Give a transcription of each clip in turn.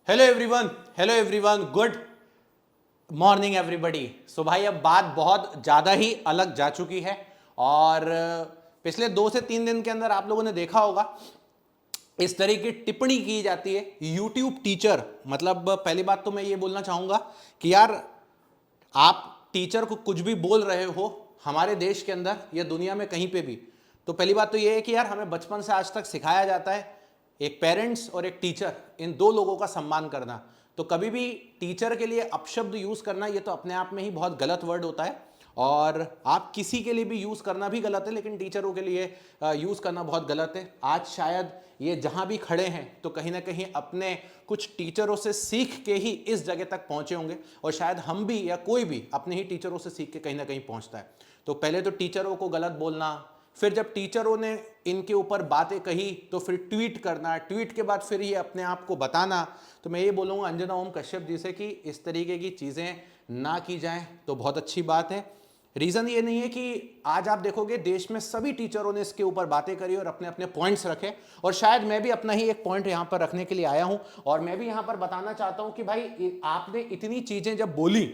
Hello everyone, good morning everybody. So भाई अब बात बहुत ज़्यादा ही अलग जा चुकी है और पिछले 2 से 3 दिन के अंदर आप लोगों ने देखा होगा इस तरह की टिप्पणी की जाती है यूट्यूब टीचर। मतलब पहली बात तो मैं ये बोलना चाहूँगा कि यार आप टीचर को कुछ भी बोल रहे हो हमारे देश के अंदर या दुनिया में कहीं पे भी, तो पहली बात तो ये है कि यार हमें बचपन से आज तक सिखाया जाता है एक पेरेंट्स और एक टीचर, इन दो लोगों का सम्मान करना। तो कभी भी टीचर के लिए अपशब्द यूज़ करना ये तो अपने आप में ही बहुत गलत वर्ड होता है और आप किसी के लिए भी यूज़ करना भी गलत है, लेकिन टीचरों के लिए यूज़ करना बहुत गलत है। आज शायद ये जहाँ भी खड़े हैं तो कहीं ना कहीं अपने कुछ टीचरों से सीख के ही इस जगह तक पहुँचे होंगे और शायद हम भी या कोई भी अपने ही टीचरों से सीख के कहीं ना कहीं पहुँचता है। तो पहले तो टीचरों को गलत बोलना, फिर जब टीचरों ने इनके ऊपर बातें कही तो फिर ट्वीट करना, ट्वीट के बाद फिर ये अपने आप को बताना। तो मैं ये बोलूँगा अंजना ओम कश्यप जी से कि इस तरीके की चीज़ें ना की जाएं तो बहुत अच्छी बात है। रीज़न ये नहीं है कि आज आप देखोगे देश में सभी टीचरों ने इसके ऊपर बातें करी और अपने अपने पॉइंट्स रखे, और शायद मैं भी अपना ही एक पॉइंट यहाँ पर रखने के लिए आया हूँ और मैं भी यहाँ पर बताना चाहता हूँ कि भाई आपने इतनी चीज़ें जब बोली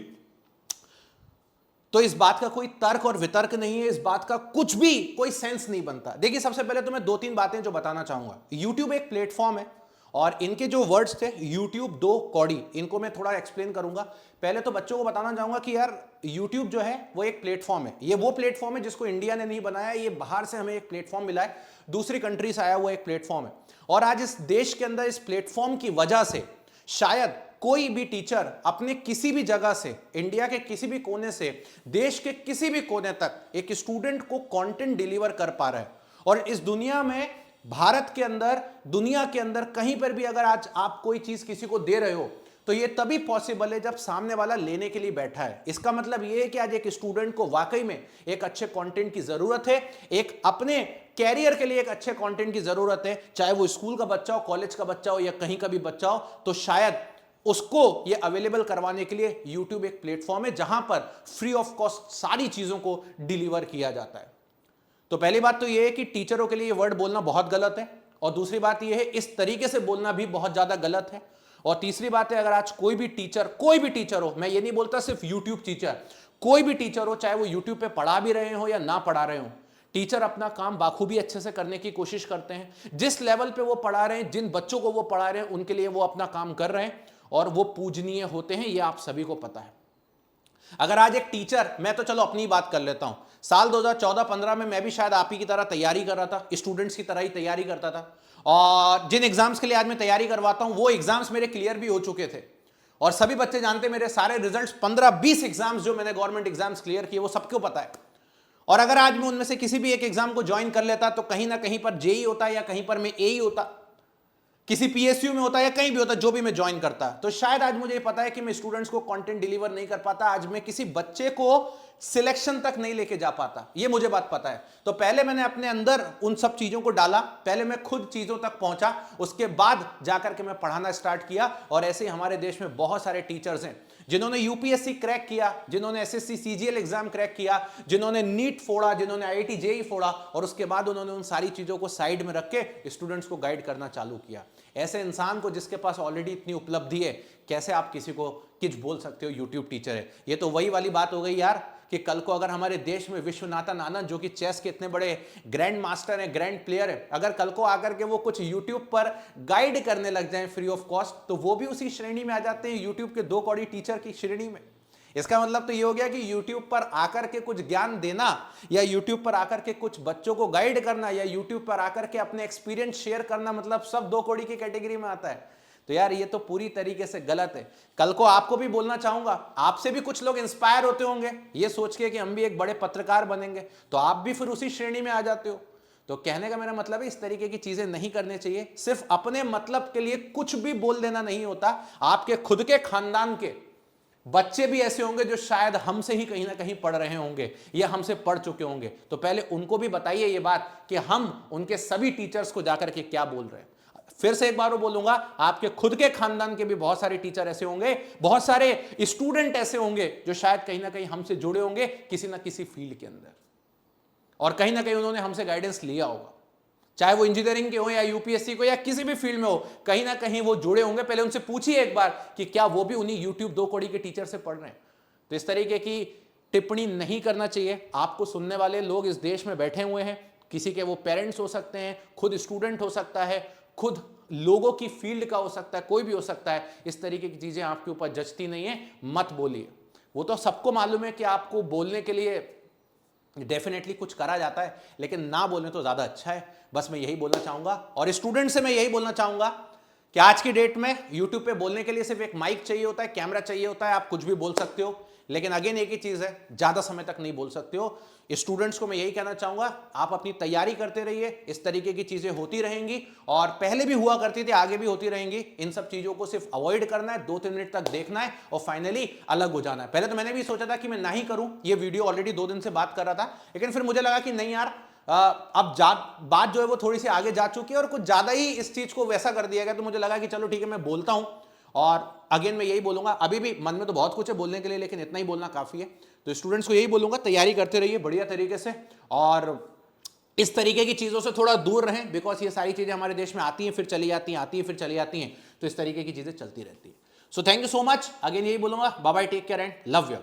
तो इस बात का कोई तर्क और वितर्क नहीं है, इस बात का कुछ भी कोई सेंस नहीं बनता। देखिए सबसे पहले तो मैं 2-3 बातें जो बताना चाहूंगा। YouTube एक प्लेटफॉर्म है और इनके जो वर्ड्स थे YouTube 2 कौड़ी, इनको मैं थोड़ा एक्सप्लेन करूंगा। पहले तो बच्चों को बताना चाहूंगा कि यार YouTube जो है वो एक प्लेटफॉर्म है, ये वो प्लेटफॉर्म है जिसको इंडिया ने नहीं बनाया, ये बाहर से हमें एक प्लेटफॉर्म मिला है, दूसरी कंट्री से आया हुआ एक प्लेटफॉर्म है। और आज इस देश के अंदर इस प्लेटफॉर्म की वजह से शायद कोई भी टीचर अपने किसी भी जगह से, इंडिया के किसी भी कोने से, देश के किसी भी कोने तक एक स्टूडेंट को कंटेंट डिलीवर कर पा रहा है। और इस दुनिया में, भारत के अंदर, दुनिया के अंदर कहीं पर भी अगर आज आप कोई चीज किसी को दे रहे हो तो ये तभी पॉसिबल है जब सामने वाला लेने के लिए बैठा है। इसका मतलब ये है कि आज एक स्टूडेंट को वाकई में एक अच्छे कंटेंट की जरूरत है, एक अपने कैरियर के लिए एक अच्छे कंटेंट की जरूरत है, चाहे वो स्कूल का बच्चा हो, कॉलेज का बच्चा हो या कहीं का भी बच्चा हो, तो शायद उसको ये अवेलेबल करवाने के लिए YouTube एक प्लेटफॉर्म है जहां पर फ्री ऑफ कॉस्ट सारी चीजों को डिलीवर किया जाता है। तो पहली बात तो ये है कि टीचरों के लिए ये वर्ड बोलना बहुत गलत है, और दूसरी बात ये है इस तरीके से बोलना भी बहुत ज्यादा गलत है। और तीसरी बात है, अगर आज कोई भी टीचर हो, मैं ये नहीं बोलता सिर्फ यूट्यूब टीचर, कोई भी टीचर हो, चाहे वो यूट्यूब पे पढ़ा भी रहे हो या ना पढ़ा रहे हो, टीचर अपना काम बाखूबी अच्छे से करने की कोशिश करते हैं। जिस लेवल पे वो पढ़ा रहे हैं, जिन बच्चों को वो पढ़ा रहे हैं, उनके लिए वो अपना काम कर रहे हैं और वो पूजनीय होते हैं, ये आप सभी को पता है। अगर आज एक टीचर, मैं तो चलो अपनी बात कर लेता हूं, साल 2014-15 में मैं भी शायद आप ही की तरह तैयारी कर रहा था, स्टूडेंट्स की तरह ही तैयारी करता था, और जिन एग्जाम्स के लिए आज मैं तैयारी करवाता हूं वो एग्जाम्स मेरे क्लियर भी हो चुके थे और सभी बच्चे जानते मेरे सारे रिजल्ट्स, 15-20 एग्जाम्स जो मैंने गवर्नमेंट एग्जाम्स क्लियर किए वो सबको पता है। और अगर आज मैं उनमें से किसी भी एक एग्जाम को ज्वाइन कर लेता तो कहीं ना कहीं पर जेई होता या कहीं पर मैं एई होता, किसी पीएसयू में होता या कहीं भी होता, जो भी मैं ज्वाइन करता, तो शायद आज मुझे पता है कि मैं स्टूडेंट्स को कंटेंट डिलीवर नहीं कर पाता, आज मैं किसी बच्चे को सिलेक्शन तक नहीं लेके जा पाता, ये मुझे बात पता है। तो पहले मैंने अपने अंदर उन सब चीजों को डाला, पहले मैं खुद चीजों तक पहुंचा, उसके बाद जाकर के मैं पढ़ाना स्टार्ट किया। और ऐसे ही हमारे देश में बहुत सारे टीचर्स हैं जिन्होंने यूपीएससी क्रैक किया, जिन्होंने एसएससी सीजीएल एग्जाम क्रैक किया, जिन्होंने नीट फोड़ा, जिन्होंने आईआईटी जेई फोड़ा, और उसके बाद उन्होंने उन सारी चीजों को साइड में रख के स्टूडेंट्स को गाइड करना चालू किया। ऐसे इंसान को, जिसके पास ऑलरेडी इतनी उपलब्धि है, कैसे आप किसी को कुछ बोल सकते हो यूट्यूब टीचर है? ये तो वही वाली बात हो गई यार कि कल को अगर हमारे देश में विश्वनाथन आनंद, जो कि चेस के इतने बड़े ग्रैंड मास्टर हैं, ग्रैंड प्लेयर है, अगर कल को आकर के वो कुछ यूट्यूब पर गाइड करने लग जाएं फ्री ऑफ कॉस्ट, तो वो भी उसी श्रेणी में आ जाते हैं, यूट्यूब के 2 कौड़ी टीचर की श्रेणी में। इसका मतलब तो ये हो गया कि YouTube पर आकर के कुछ ज्ञान देना, या YouTube पर आकर के कुछ बच्चों को गाइड करना, या YouTube पर आकर के अपने एक्सपीरियंस शेयर करना, मतलब सब 2 कौड़ी की कैटेगरी में आता है। तो यार ये तो पूरी तरीके से गलत है। कल को आपको भी बोलना चाहूंगा, आपसे भी कुछ लोग इंस्पायर होते होंगे ये सोच के कि हम भी एक बड़े पत्रकार बनेंगे, तो आप भी फिर उसी श्रेणी में आ जाते हो। तो कहने का मेरा मतलब है इस तरीके की चीजें नहीं करनी चाहिए। सिर्फ अपने मतलब के लिए कुछ भी बोल देना नहीं होता। आपके खुद के खानदान के बच्चे भी ऐसे होंगे जो शायद हमसे ही कहीं ना कहीं पढ़ रहे होंगे या हमसे पढ़ चुके होंगे, तो पहले उनको भी बताइए ये बात कि हम उनके सभी टीचर्स को जाकर के क्या बोल रहे हैं। फिर से एक बार वो बोलूंगा, आपके खुद के खानदान के भी बहुत सारे टीचर ऐसे होंगे, बहुत सारे स्टूडेंट ऐसे होंगे जो शायद कहीं ना कहीं हमसे जुड़े होंगे किसी ना किसी फील्ड के अंदर, और कहीं ना कहीं उन्होंने हमसे गाइडेंस लिया होगा। चाहे वो इंजीनियरिंग के हो या यूपीएससी को या किसी भी फील्ड में हो, कहीं ना कहीं वो जुड़े होंगे। पहले उनसे पूछिए एक बार कि क्या वो भी उन्हीं यूट्यूब 2 कौड़ी के टीचर से पढ़ रहे हैं। तो इस तरीके की टिप्पणी नहीं करना चाहिए। आपको सुनने वाले लोग इस देश में बैठे हुए हैं, किसी के वो पेरेंट्स हो सकते हैं, खुद स्टूडेंट हो सकता है, खुद लोगों की फील्ड का हो सकता है, कोई भी हो सकता है। इस तरीके की चीजें आपके ऊपर जचती नहीं है, मत बोलिए। वो तो सबको मालूम है कि आपको बोलने के लिए डेफिनेटली कुछ करा जाता है, लेकिन ना बोलने तो ज्यादा अच्छा है। बस मैं यही बोलना चाहूंगा, और स्टूडेंट से मैं यही बोलना चाहूंगा कि आज की डेट में यूट्यूब पे बोलने के लिए सिर्फ एक माइक चाहिए होता है, कैमरा चाहिए होता है, आप कुछ भी बोल सकते हो। लेकिन अगेन एक ही चीज है, ज्यादा समय तक नहीं बोल सकते हो। स्टूडेंट्स को मैं यही कहना चाहूंगा, आप अपनी तैयारी करते रहिए, इस तरीके की चीजें होती रहेंगी, और पहले भी हुआ करती थी, आगे भी होती रहेंगी। इन सब चीजों को सिर्फ अवॉइड करना है, 2-3 मिनट तक देखना है और फाइनली अलग हो जाना है। पहले तो मैंने भी सोचा था कि मैं ना ही करूं, ये वीडियो ऑलरेडी 2 दिन से बात कर रहा था, लेकिन फिर मुझे लगा कि नहीं यार, अब बात जो है वो थोड़ी सी आगे जा चुकी है और कुछ ज्यादा ही इस चीज को वैसा कर दिया गया। तो मुझे लगा कि चलो ठीक है, मैं बोलता हूं। और अगेन मैं यही बोलूंगा, अभी भी मन में तो बहुत कुछ है बोलने के लिए, लेकिन इतना ही बोलना काफी है। तो स्टूडेंट्स को यही बोलूंगा, तैयारी करते रहिए बढ़िया तरीके से, और इस तरीके की चीजों से थोड़ा दूर रहें, बिकॉज ये सारी चीजें हमारे देश में आती हैं फिर चली जाती हैं, आती हैं फिर चली जाती हैं। तो इस तरीके की चीजें चलती रहती है। So thank you so much. Again यही बोलूंगा, bye bye, take care and love you.